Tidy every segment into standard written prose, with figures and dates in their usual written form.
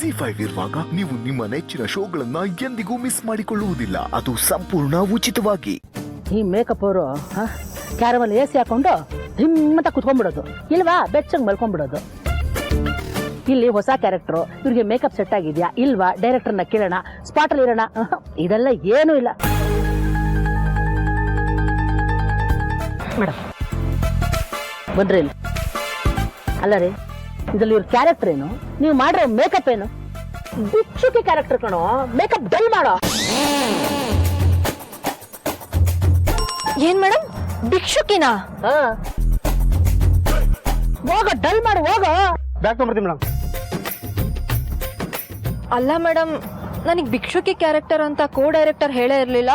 ZEE5 ಇರುವಾಗ ನೀವು ನಿಮ್ಮ ನೆಚ್ಚಿನ ಶೋಗಳನ್ನ ಎಂದಿಗೂ ಮಿಸ್ ಮಾಡಿಕೊಳ್ಳುವುದಿಲ್ಲ. ಅದು ಸಂಪೂರ್ಣ ಉಚಿತವಾಗಿ. ಈ ಮೇಕಪ್ ಅವರು ಕ್ಯಾರಮಲ್ AC ಹಾಕೊಂಡು ಧಿಮ್ಮಂತ ಕುತ್ಕೊಂಡ್ಬಿಡೋದು, ಇಲ್ವಾ ಬೆಚ್ಚಂಗ್ ಮಲ್ಕೊಂಡ್ಬಿಡೋದು. ಇಲ್ಲಿ ಹೊಸ ಕ್ಯಾರೆಕ್ಟರ್, ಇವ್ರಿಗೆ ಮೇಕಪ್ ಸೆಟ್ ಆಗಿದ್ಯಾ ಇಲ್ವಾ, ಡೈರೆಕ್ಟರ್ನ ಕೇಳೋಣ, ಸ್ಪಾಟಲ್ಲಿ ಇರೋಣ, ಇದೆಲ್ಲ ಏನೂ ಇಲ್ಲ ಮೇಡಮ್. ಬನ್ರಿ ಇಲ್ಲಿ. ಅಲ್ಲ ರೀ, ಇದ್ರಲ್ಲಿ ಇವ್ರ ಕ್ಯಾರೆಕ್ಟರ್ ಏನು, ನೀವು ಮಾಡಿರೋ ಮೇಕಪ್ ಏನು? ಬಿಚ್ಚುಕಿ ಕ್ಯಾರೆಕ್ಟರ್ ಕಣೋ, ಮೇಕಪ್ ಡಲ್ ಮಾಡೋ. ಏನ್ ಮೇಡಮ್, ಭಿಕ್ಷುಕಿನ? ಹೋಗ ಡಲ್ ಮಾಡು, ಹೋಗ. ಬ್ಯಾಕ್ ತೊಗೊಂಡ್ಬರ್ತೀನಿ ಮೇಡಮ್. ಅಲ್ಲ ಮೇಡಮ್, ನನಗೆ ಭಿಕ್ಷುಕಿ ಕ್ಯಾರೆಕ್ಟರ್ ಅಂತ ಕೋ ಡೈರೆಕ್ಟರ್ ಹೇಳೇ ಇರ್ಲಿಲ್ಲ.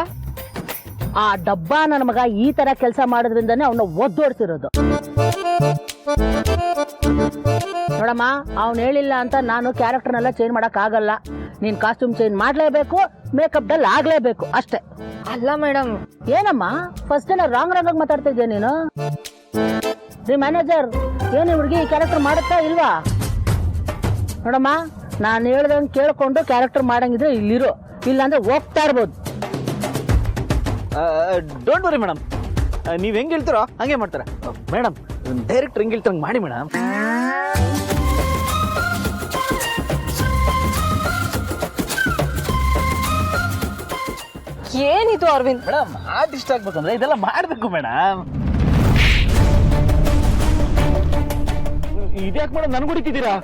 ಆ ಡಬ್ಬ ನನ್ನ ಮಗ ಈ ತರ ಕೆಲಸ ಮಾಡೋದ್ರಿಂದಾನೆ ಅವನ್ನ ಒದ್ದೋಡ್ತಿರೋದು. ನೋಡಮ್ಮ, ಅವ್ನು ಹೇಳಿಲ್ಲ ಅಂತ ನಾನು ಕ್ಯಾರೆಕ್ಟರ್ನೆಲ್ಲ ಚೇಂಜ್ ಮಾಡಕ್ ಆಗಲ್ಲ. ನೀನ್ ಕಾಸ್ಟ್ಯೂಮ್ ಚೇಂಜ್ ಮಾಡ್ಲೇಬೇಕು, ಮೇಕಪ್ ಡಲ್ ಆಗ್ಲೇಬೇಕು ಅಷ್ಟೇ. ಅಲ್ಲ ಮೇಡಮ್. ಏನಮ್ಮ ಫಸ್ಟ್ ಏನ ರಾಂಗ್ ಆಗಿ ಮಾತಾಡ್ತಾ ಇದ್ಯಾ ನೀನು? ರೀ ಮ್ಯಾನೇಜರ್, ಏನು ಹುಡುಗಿ ಈ ಕ್ಯಾರೆಕ್ಟರ್ ಮಾಡುತ್ತಾ ಇಲ್ವಾ? ನೋಡಮ್ಮ, ನಾನು ಹೇಳ್ದಂಗೆ ಕೇಳ್ಕೊಂಡು ಕ್ಯಾರೆಕ್ಟರ್ ಮಾಡಂಗಿದ್ರೆ ಇಲ್ಲಿರು, ಇಲ್ಲಾಂದ್ರೆ ಹೋಗ್ತಾ ಇರ್ಬೋದು. ಡೋಂಟ್ ವರಿ ಮೇಡಮ್, ನೀವ್ ಹೆಂಗ್ ಹೇಳ್ತೀರೋ ಹಂಗೆ ಮಾಡ್ತಾರೆ ಮೇಡಮ್. ಡೈರೆಕ್ಟರ್ ಹೆಂಗ್ ಹೇಳ್ತಾರ ಮಾಡಿ ಮೇಡಮ್. ಏನಿದು ಅರವಿಂದ್? ಮೇಡಮ್, ಆರ್ಟಿಸ್ಟ್ ಆಗ್ಬೇಕಂದ್ರೆ ಇದೆಲ್ಲ ಮಾಡ್ಬೇಕು ಮೇಡಮ್. ಇದ್ಯಾಕೆ ಮೇಡಮ್ ನನ್ಗೆ ಹೊಡಿತಿದ್ದೀರಾ?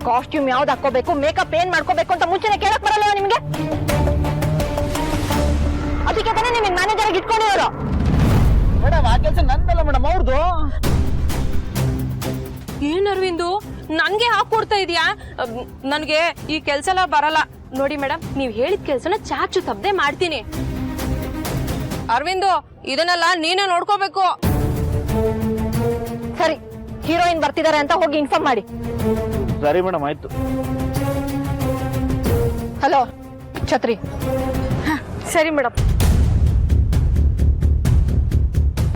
ಕಾಸ್ಟ್ಯೂಮ್ ಯಾವ್ದು ಹಾಕೋಬೇಕು, ಮೇಕಪ್ ಏನ್ ಮಾಡ್ಕೋಬೇಕು ಅಂತ ಮುಂಚೆನೆ ಕೇಳಕ್ ಬರಲ್ಲ ನಿಮ್ಗೆ? ಅದಕ್ಕೆ ತಾನೇ ನಿಮಗೆ ಮ್ಯಾನೇಜರ್ ಇಟ್ಕೊಂಡಿರೋರು. ಮೇಡಮ್, ಆ ಕೆಲಸ ನಂದಲ್ಲ ಮೇಡಮ್, ಅವ್ರದ್ದು. ಏನ್ ಅರವಿಂದು, ನನ್ಗೆ ಹಾಕೊಡ್ತಾ ಇದೀಯಾ? ನನ್ಗೆ ಈ ಕೆಲ್ಸ ಎಲ್ಲ ಬರಲ್ಲ. ನೋಡಿ ಮೇಡಮ್, ನೀವ್ ಹೇಳಿದ ಕೆಲ್ಸನ ಚಾಚು ತಪ್ಪದೆ ಮಾಡ್ತೀನಿ. ಅರವಿಂದು, ಇದನ್ನೆಲ್ಲ ನೀನೇ ನೋಡ್ಕೋಬೇಕು. ಸರಿ, ಹೀರೋಯಿನ್ ಬರ್ತಿದ್ದಾರೆ ಅಂತ ಹೋಗಿ ಇನ್ಫಾರ್ಮ್ ಮಾಡಿ. ಸರಿ ಮೇಡಮ್, ಆಯ್ತು. ಹಲೋ ಛತ್ರಿ. ಸರಿ ಮೇಡಮ್.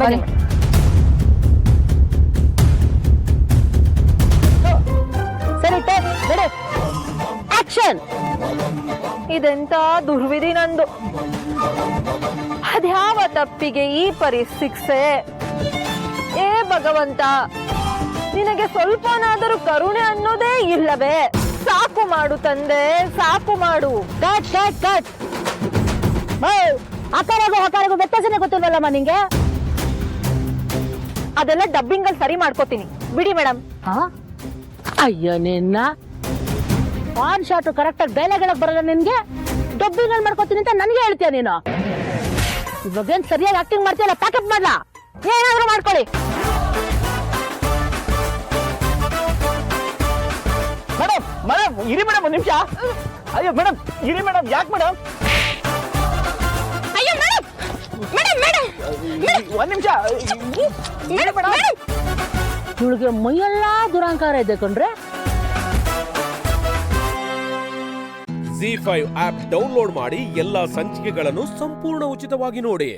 ಬನ್ನಿ. ಸರಿ, ಆಕ್ಷನ್. ಇದೆಂತ ದುರ್ವಿಧಿ ನಂದು. ಅದ್ಯಾವ ತಪ್ಪಿಗೆ ಈ ಪರಿ ಶಿಕ್ಷೆ? ಏ ಭಗವಂತ, ನಿನಗೆ ಸ್ವಲ್ಪನಾದರೂ ಕರುಣೆ ಅನ್ನೋದೇ ಇಲ್ಲವೇ? ಸಾಕು ಮಾಡು ತಂದೆ, ಸಾಕು ಮಾಡು. Cut cut cut. ಹಕಾರಿಗೂ ವ್ಯತ್ಯಾಸನೇ ಗೊತ್ತಿಲ್ವಲ್ಲಮ್ಮ ನಿಂಗೆ? ಅದೆಲ್ಲ ಡಬ್ಬಿಂಗ್ ಅಲ್ಲಿ ಸರಿ ಮಾಡ್ಕೋತೀನಿ, ಬಿಡಿ ಮೇಡಮ್. ಅಯ್ಯೋ ನಿನ್ನ ಆನ್ ಶಾಟ್ ಕರೆಕ್ಟ್ ಆಗಿ ಡೈಲಾಗ್ ಹೇಳಕ್ ಬರಲ್ಲ ನಿನ್ಗೆ? ಡಬ್ಬಿಂಗ್ ಅಲ್ಲಿ ಮಾಡ್ಕೋತೀನಿ ಅಂತ ನನ್ಗೆ ಹೇಳ್ತೀಯ ನೀನು? ಇವಾಗೇನ್ ಸರಿಯಾಗಿ ಆಕ್ಟಿಂಗ್ ಮಾಡ್ತೀಯಲ್ಲ, ಪ್ಯಾಕಪ್ ಮಾಡ್ಲಾ? ಏನಾದ್ರೂ ಮಾಡ್ಕೊಳ್ಳಿ. ಮೇಡಮ್ ಮೇಡಮ್ ಇರಿ ಮೇಡಮ್, ಒಂದ್ ನಿಮಿಷ. ಅಯ್ಯೋ ಮೇಡಮ್, ಇರಿ ಮೇಡಮ್. ಯಾಕೆ ಮೇಡಮ್? ಅಯ್ಯೋ ಮೇಡಮ್, ಮೇಡಮ್ ಮೇಡಮ್ ಒಂದ್ ನಿಮಿಷ. ಇವಳಿಗೆ ಮೈಯೆಲ್ಲಾ ದುರಾಂಕಾರ ಇದೆ ಕಣ್ರೆ. ZEE5 ಆಪ್ ಡೌನ್ಲೋಡ್ ಮಾಡಿ ಎಲ್ಲಾ ಸಂಚಿಕೆಗಳನ್ನು ಸಂಪೂರ್ಣ ಉಚಿತವಾಗಿ ನೋಡಿ.